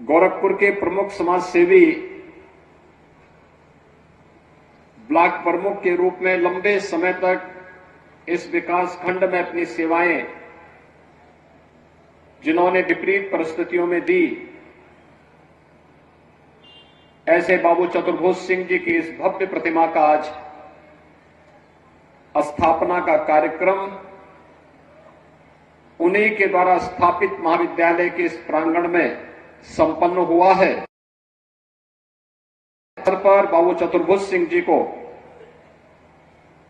गोरखपुर के प्रमुख समाज सेवी ब्लॉक प्रमुख के रूप में लंबे समय तक इस विकास खंड में अपनी सेवाएं जिन्होंने विपरीत परिस्थितियों में दी, ऐसे बाबू चतुर्भुज सिंह जी की इस भव्य प्रतिमा का आज स्थापना का कार्यक्रम उन्हीं के द्वारा स्थापित महाविद्यालय के इस प्रांगण में संपन्न हुआ है। पर बाबू चतुर्भुज सिंह जी को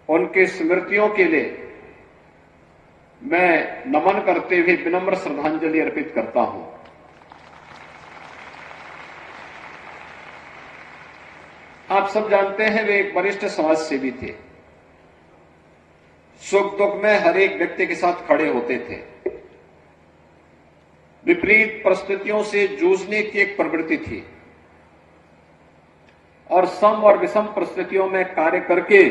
उनकी स्मृतियों के लिए मैं नमन करते हुए विनम्र श्रद्धांजलि अर्पित करता हूं। आप सब जानते हैं वे एक वरिष्ठ समाज सेवी थे। सुख दुख में हर एक व्यक्ति के साथ खड़े होते थे। विपरीत परिस्थितियों से जूझने की एक प्रवृत्ति थी और सम और विषम परिस्थितियों में कार्य करके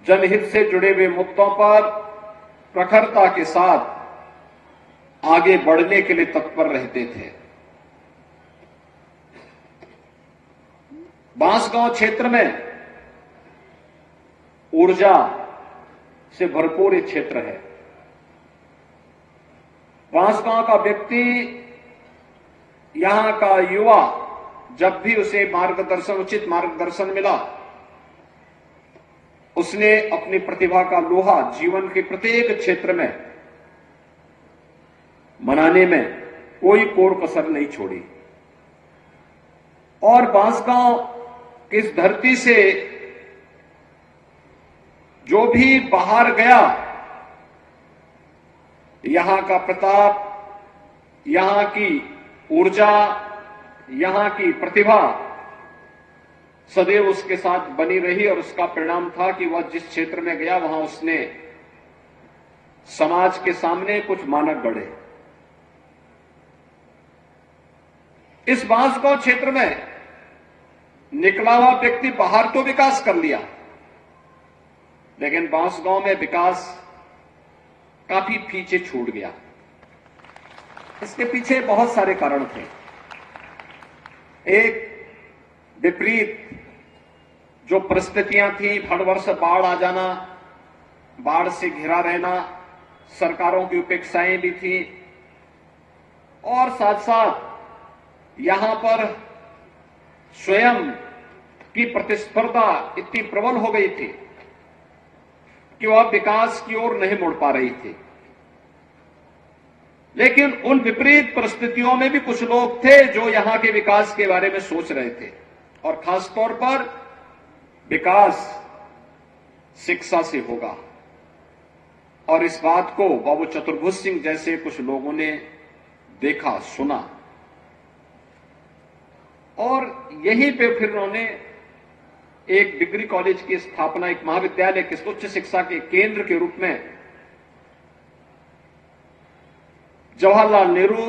जनहित से जुड़े हुए मुद्दों पर प्रखरता के साथ आगे बढ़ने के लिए तत्पर रहते थे। बांसगांव क्षेत्र में ऊर्जा से भरपूर एक क्षेत्र है। बांसगांव का व्यक्ति, यहां का युवा, जब भी उसे उचित मार्गदर्शन मिला, उसने अपनी प्रतिभा का लोहा जीवन के प्रत्येक क्षेत्र में मनाने में कोई कोर कसर नहीं छोड़ी। और बांसगांव की इस धरती से जो भी बाहर गया, यहां का प्रताप, यहां की ऊर्जा, यहां की प्रतिभा सदैव उसके साथ बनी रही और उसका परिणाम था कि वह जिस क्षेत्र में गया वहां उसने समाज के सामने कुछ मानक गढ़े। इस बांसगांव क्षेत्र में निकला हुआ व्यक्ति बाहर तो विकास कर लिया, लेकिन बांसगांव में विकास काफी पीछे छूट गया। इसके पीछे बहुत सारे कारण थे। एक, विपरीत जो परिस्थितियां थी, हर वर्ष बाढ़ आ जाना, बाढ़ से घिरा रहना, सरकारों की उपेक्षाएं भी थी और साथ साथ यहां पर स्वयं की प्रतिस्पर्धा इतनी प्रबल हो गई थी कि वह विकास की ओर नहीं मुड़ पा रही थी। लेकिन उन विपरीत परिस्थितियों में भी कुछ लोग थे जो यहां के विकास के बारे में सोच रहे थे और खासतौर पर विकास शिक्षा से होगा। और इस बात को बाबू चतुर्भुज सिंह जैसे कुछ लोगों ने देखा, सुना और यहीं पे फिर उन्होंने एक डिग्री कॉलेज की स्थापना, एक महाविद्यालय के उच्च शिक्षा के केंद्र के रूप में जवाहरलाल नेहरू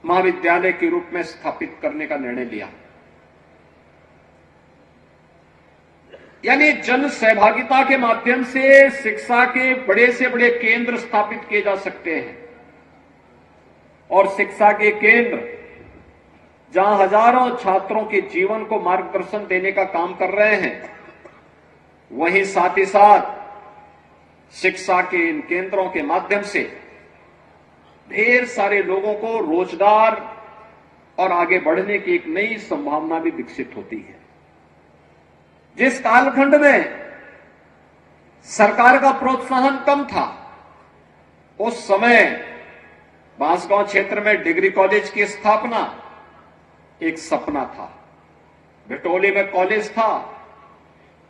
महाविद्यालय के रूप में स्थापित करने का निर्णय लिया। यानी जन सहभागिता के माध्यम से शिक्षा के बड़े से बड़े केंद्र स्थापित किए जा सकते हैं और शिक्षा के केंद्र जहां हजारों छात्रों के जीवन को मार्गदर्शन देने का काम कर रहे हैं, वहीं साथ ही साथ शिक्षा के इन केंद्रों के माध्यम से ढेर सारे लोगों को रोजगार और आगे बढ़ने की एक नई संभावना भी विकसित होती है। जिस कालखंड में सरकार का प्रोत्साहन कम था, उस समय बांसगांव क्षेत्र में डिग्री कॉलेज की स्थापना एक सपना था। भिटोली में कॉलेज था,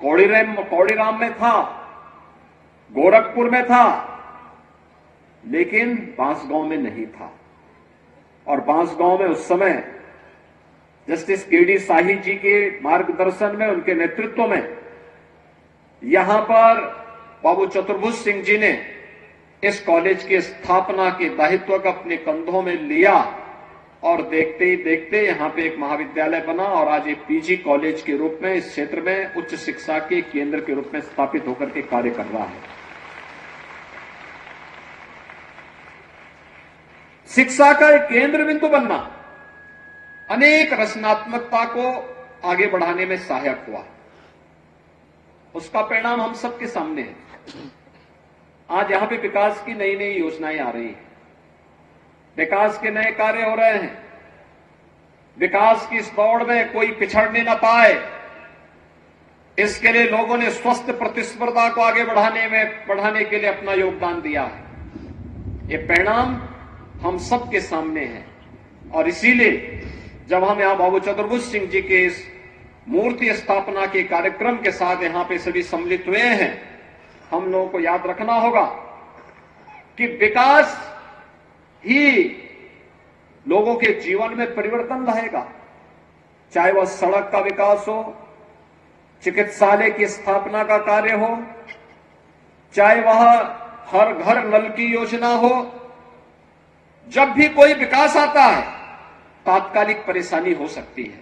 कौड़ीराम में था, गोरखपुर में था, लेकिन बांसगांव में नहीं था। और बांसगांव में उस समय जस्टिस केडी शाही जी के मार्गदर्शन में, उनके नेतृत्व में यहां पर बाबू चतुर्भुज सिंह जी ने इस कॉलेज की स्थापना के दायित्व को अपने कंधों में लिया और देखते ही देखते यहां पे एक महाविद्यालय बना और आज एक पीजी कॉलेज के रूप में इस क्षेत्र में उच्च शिक्षा के केंद्र के रूप में स्थापित होकर के कार्य कर रहा है। शिक्षा का एक केंद्र बिंदु बनना अनेक रचनात्मकता को आगे बढ़ाने में सहायक हुआ। उसका परिणाम हम सबके सामने है। आज यहां पे विकास की नई नई योजनाएं आ रही हैं, विकास के नए कार्य हो रहे हैं। विकास की इस दौड़ में कोई पिछड़ने न पाए, इसके लिए लोगों ने स्वस्थ प्रतिस्पर्धा को आगे बढ़ाने के लिए अपना योगदान दिया है। ये परिणाम हम सबके सामने है और इसीलिए जब हम यहां बाबू चतुर्भुज सिंह जी के इस मूर्ति स्थापना के कार्यक्रम के साथ यहां पे सभी सम्मिलित हुए हैं, हम लोगों को याद रखना होगा कि विकास ही लोगों के जीवन में परिवर्तन लाएगा। चाहे वह सड़क का विकास हो, चिकित्सालय की स्थापना का कार्य हो, चाहे वह हर घर नल की योजना हो। जब भी कोई विकास आता है तात्कालिक परेशानी हो सकती है,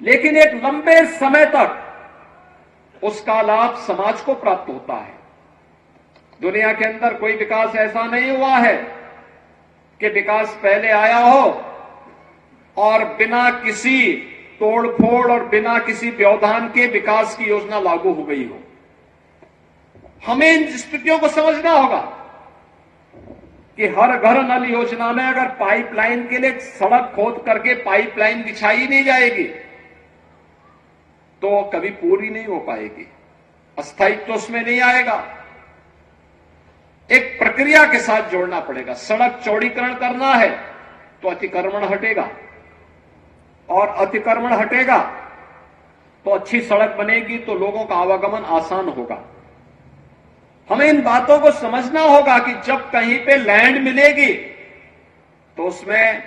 लेकिन एक लंबे समय तक उसका लाभ समाज को प्राप्त होता है। दुनिया के अंदर कोई विकास ऐसा नहीं हुआ है कि विकास पहले आया हो और बिना किसी तोड़फोड़ और बिना किसी व्यवधान के विकास की योजना लागू हो गई हो। हमें इन स्थितियों को समझना होगा कि हर घर नल योजना में अगर पाइपलाइन के लिए सड़क खोद करके पाइपलाइन बिछाई नहीं जाएगी तो कभी पूरी नहीं हो पाएगी, अस्थायित्व उसमें नहीं आएगा। एक प्रक्रिया के साथ जोड़ना पड़ेगा। सड़क चौड़ीकरण करना है तो अतिक्रमण हटेगा, और अतिक्रमण हटेगा तो अच्छी सड़क बनेगी तो लोगों का आवागमन आसान होगा। हमें इन बातों को समझना होगा कि जब कहीं पे लैंड मिलेगी तो उसमें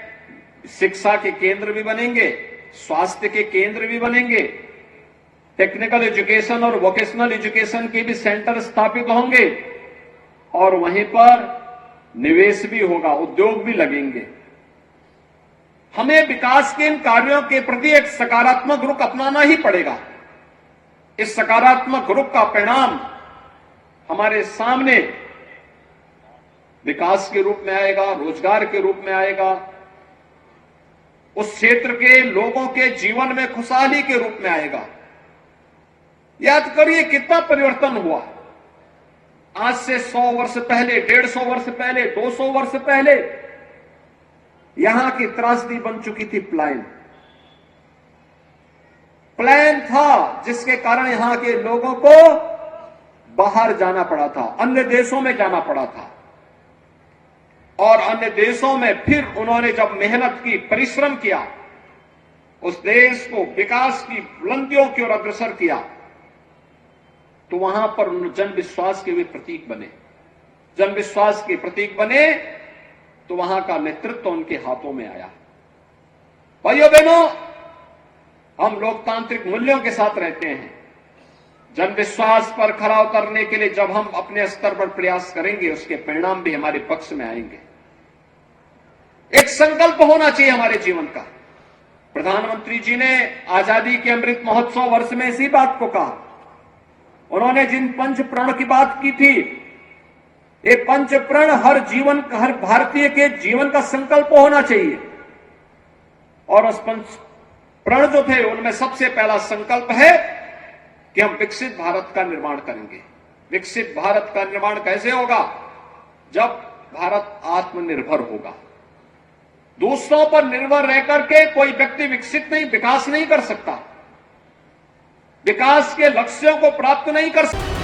शिक्षा के केंद्र भी बनेंगे, स्वास्थ्य के केंद्र भी बनेंगे, टेक्निकल एजुकेशन और वोकेशनल एजुकेशन के भी सेंटर स्थापित होंगे और वहीं पर निवेश भी होगा, उद्योग भी लगेंगे। हमें विकास के इन कार्यों के प्रति एक सकारात्मक रुख अपनाना ही पड़ेगा। इस सकारात्मक रुख का परिणाम हमारे सामने विकास के रूप में आएगा, रोजगार के रूप में आएगा, उस क्षेत्र के लोगों के जीवन में खुशहाली के रूप में आएगा। याद करिए कितना परिवर्तन हुआ। आज से 100 वर्ष पहले, 150 वर्ष पहले, 200 वर्ष पहले यहां की त्रासदी बन चुकी थी प्लान था, जिसके कारण यहां के लोगों को बाहर जाना पड़ा था, अन्य देशों में जाना पड़ा था। और अन्य देशों में फिर उन्होंने जब मेहनत की, परिश्रम किया, उस देश को विकास की बुलंदियों की ओर अग्रसर किया, तो वहां पर जन विश्वास के भी प्रतीक बने। जन विश्वास के प्रतीक बने तो वहां का नेतृत्व उनके हाथों में आया। भाइयों बहनों, हम लोकतांत्रिक मूल्यों के साथ रहते हैं। जन विश्वास पर खरा उतरने के लिए जब हम अपने स्तर पर प्रयास करेंगे, उसके परिणाम भी हमारे पक्ष में आएंगे। एक संकल्प होना चाहिए हमारे जीवन का। प्रधानमंत्री जी ने आजादी के अमृत महोत्सव वर्ष में इसी बात को कहा। उन्होंने जिन पंच प्रण की बात की थी, ये पंच प्रण हर भारतीय के जीवन का संकल्प होना चाहिए। और उस पंच प्रण जो थे उनमें सबसे पहला संकल्प है कि हम विकसित भारत का निर्माण करेंगे। विकसित भारत का निर्माण कैसे होगा? जब भारत आत्मनिर्भर होगा। दूसरों पर निर्भर रह करके कोई व्यक्ति विकास नहीं कर सकता, विकास के लक्ष्यों को प्राप्त नहीं कर सकता।